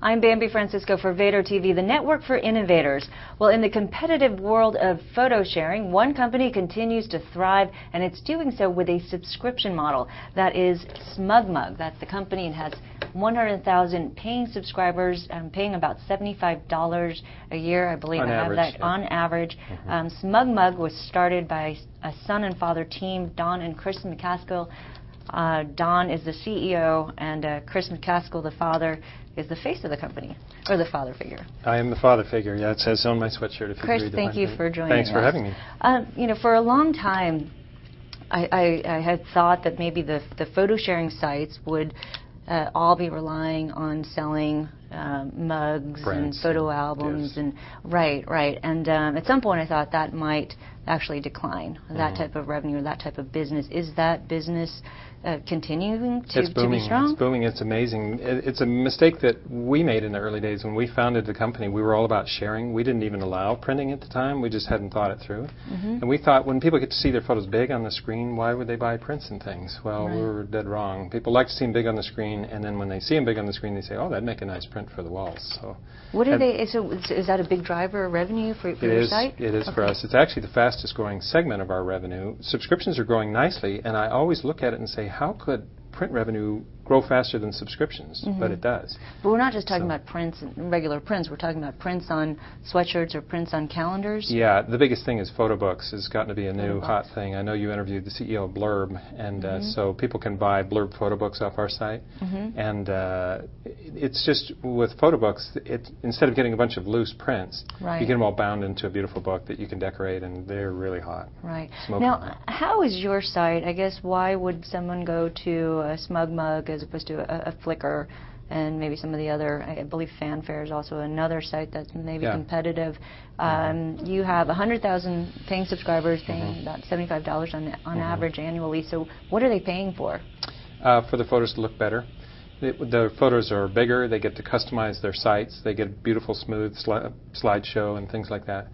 I'm Bambi Francisco for Vader TV, the network for innovators. Well, in the competitive world of photo sharing, one company continues to thrive, and it's doing so with a subscription model. That is Smugmug. That's the company. It has 100,000 paying subscribers, paying about $75 a year, I believe. On average, that yeah. on average. Smugmug was started by a son and father team, Don and Chris MacAskill. Don is the CEO, and Chris MacAskill, the father, is the face of the company, or the father figure. I am the father figure. Yeah, it says on my sweatshirt. If Chris, you read thank you for joining us. Thanks for having me. You know, for a long time, I had thought that maybe the photo sharing sites would all be relying on selling mugs and photo albums, and right. And at some point, I thought that might actually decline. That type of revenue, that type of business. Is that business continuing to be strong? It's booming. It's amazing. It's a mistake that we made in the early days when we founded the company. We were all about sharing. We didn't even allow printing at the time. We just hadn't thought it through. And we thought when people get to see their photos big on the screen, why would they buy prints and things? Well, we were dead wrong. People like to see them big on the screen, and then when they see them big on the screen, they say, "Oh, that'd make a nice print for the walls." So, what are they? So is that a big driver of revenue for your site? It is for us. It's actually the fastest growing segment of our revenue. Subscriptions are growing nicely, and I always look at it and say, how could print revenue grow faster than subscriptions? But it does. But we're not just talking about prints, regular prints. We're talking about prints on sweatshirts or prints on calendars. Yeah, the biggest thing is photo books. It's gotten to be a new hot thing. I know you interviewed the CEO of Blurb, and so people can buy Blurb photo books off our site. And it's just with photo books, instead of getting a bunch of loose prints, you get them all bound into a beautiful book that you can decorate, and they're really hot. Right. Now, how is your site? I guess why would someone go to a Smugmug as opposed to a Flickr, and maybe some of the other, I believe Fanfare is also another site that's maybe competitive. You have 100,000 paying subscribers, paying about $75 on average annually. So what are they paying for? For the photos to look better. The photos are bigger. They get to customize their sites. They get a beautiful, smooth slideshow and things like that.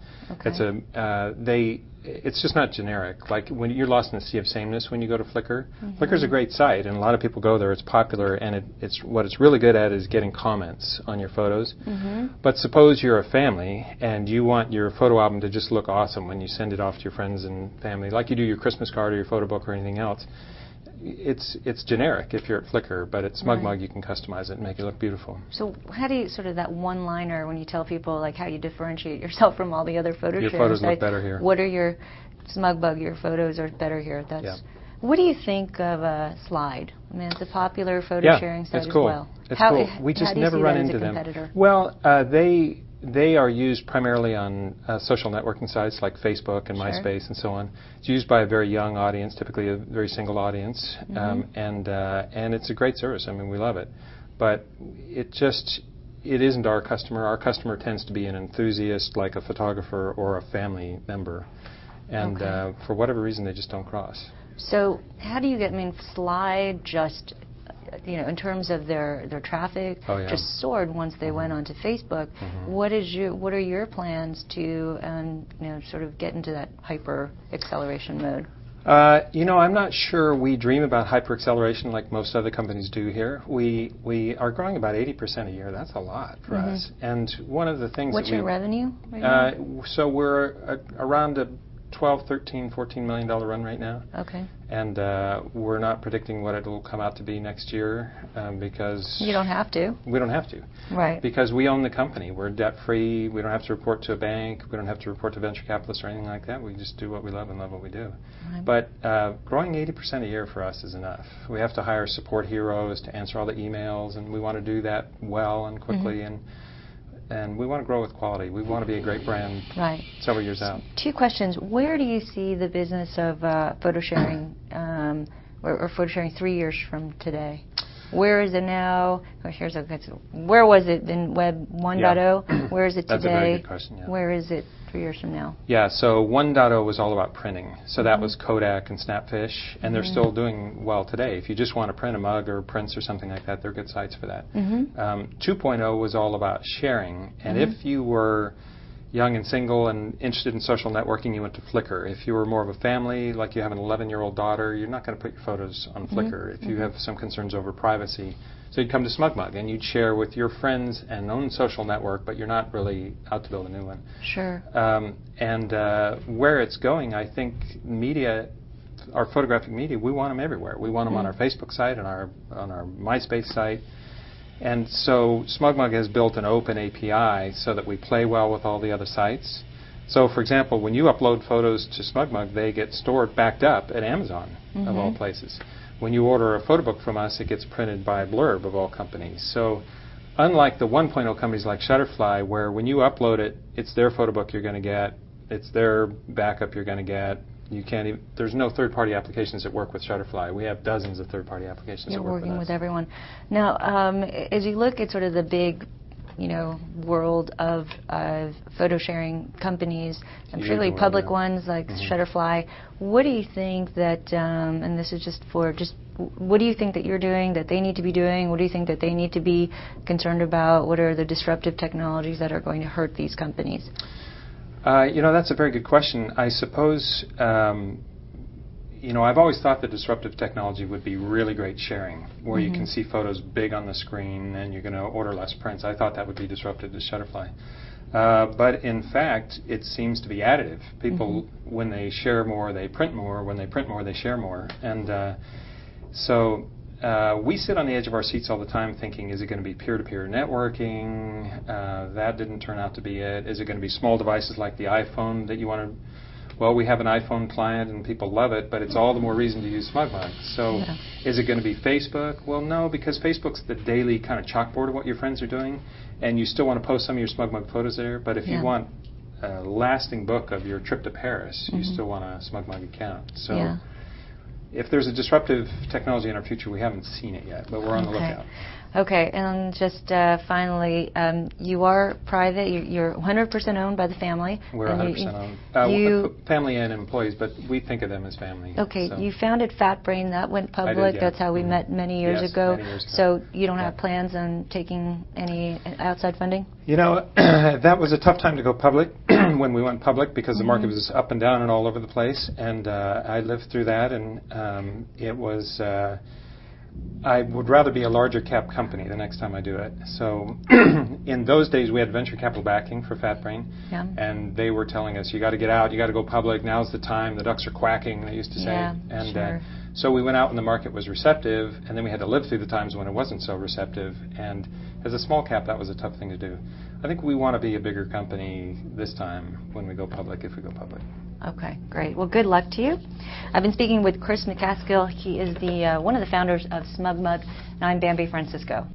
It's just not generic. Like when you're lost in the sea of sameness when you go to Flickr. Flickr's a great site, and a lot of people go there. It's popular, and what it's really good at is getting comments on your photos. But suppose you're a family and you want your photo album to just look awesome when you send it off to your friends and family, like you do your Christmas card or your photo book or anything else. It's generic if you're at Flickr, but at Smugmug you can customize it and make it look beautiful. So how do you, sort of that one-liner when you tell people like how you differentiate yourself from all the other photo sharing sites? Your photos look better here. What are your Smugmug, your photos are better here. What do you think of Slide? I mean, it's a popular photo sharing site as well. It's cool. We just never run into them. Well, they are used primarily on social networking sites like Facebook and MySpace and so on. It's used by a very young audience, typically a very single audience, and it's a great service. I mean, we love it, but it isn't our customer. Our customer tends to be an enthusiast, like a photographer or a family member, and for whatever reason, they just don't cross. So how do you get? I mean, Slide just, you know, in terms of their traffic, just soared once they went onto Facebook. What are your plans to, you know, sort of get into that hyper acceleration mode? You know, I'm not sure we dream about hyper acceleration like most other companies do here. We are growing about 80% a year. That's a lot for us. And one of the things. What's your revenue right now? So we're around a $12, $13, $14 million run right now. And we're not predicting what it will come out to be next year because... You don't have to. We don't have to. Right. Because we own the company. We're debt-free. We don't have to report to a bank. We don't have to report to venture capitalists or anything like that. We just do what we love and love what we do. But growing 80% a year for us is enough. We have to hire support heroes to answer all the emails, and we want to do that well and quickly. And we want to grow with quality. We want to be a great brand several years out. Two questions. Where do you see the business of photo sharing or photo sharing 3 years from today? Where is it now? Where was it in Web 1.0? Where is it today? That's a very good question. Where is it 3 years from now? Yeah, so 1.0 was all about printing. So that was Kodak and Snapfish, and they're still doing well today. If you just want to print a mug or prints or something like that, they're good sites for that. 2.0 was all about sharing, and if you were young and single and interested in social networking, you went to Flickr. If you were more of a family, like you have an 11-year-old daughter, you're not going to put your photos on Flickr. If you have some concerns over privacy, so you'd come to Smugmug and you'd share with your friends and own social network, but you're not really out to build a new one. Sure. Where it's going, I think media, our photographic media, we want them everywhere. We want them on our Facebook site and on our MySpace site. And so Smugmug has built an open API so that we play well with all the other sites. So, for example, when you upload photos to Smugmug, they get stored, backed up at Amazon, of all places. When you order a photo book from us, it gets printed by Blurb, of all companies. So, unlike the 1.0 companies like Shutterfly, where when you upload it, it's their photo book you're going to get, it's their backup you're going to get. You can't even, there's no third-party applications that work with Shutterfly. We have dozens of third-party applications that work with us. You're working with everyone. Now, as you look at sort of the big, world of photo sharing companies, and particularly public ones like Shutterfly, what do you think that, and this is what do you think that you're doing, that they need to be doing? What do you think that they need to be concerned about? What are the disruptive technologies that are going to hurt these companies? That's a very good question. I suppose, I've always thought that disruptive technology would be really great sharing, where you can see photos big on the screen and you're going to order less prints. I thought that would be disruptive to Shutterfly. But in fact, it seems to be additive. People, when they share more, they print more. When they print more, they share more. And so we sit on the edge of our seats all the time thinking, is it going to be peer-to-peer networking? That didn't turn out to be it. Is it going to be small devices like the iPhone that you want to... Well, we have an iPhone client and people love it, but it's all the more reason to use Smugmug. So is it going to be Facebook? Well, no, because Facebook's the daily kind of chalkboard of what your friends are doing, and you still want to post some of your Smugmug photos there, but if you want a lasting book of your trip to Paris, you still want a Smugmug account. So if there's a disruptive technology in our future, we haven't seen it yet, but we're on the lookout. Okay, and just finally, you are private. You're 100% owned by the family. We're 100% owned. Family and employees, but we think of them as family. Okay, so. You founded FatBrain. That went public. I did, That's how we met many years ago. Many years ago. So you don't have plans on taking any outside funding? That was a tough time to go public when we went public because the market was up and down and all over the place. And I lived through that, and it was... I would rather be a larger cap company the next time I do it. So in those days we had venture capital backing for FatBrain, and they were telling us, you got to get out, you got to go public, now's the time, the ducks are quacking, they used to say. And so we went out and the market was receptive, and then we had to live through the times when it wasn't so receptive, and as a small cap that was a tough thing to do. I think we want to be a bigger company this time when we go public, if we go public. Okay, great. Well, good luck to you. I've been speaking with Chris MacAskill. He is one of the founders of Smugmug, and I'm Bambi Francisco.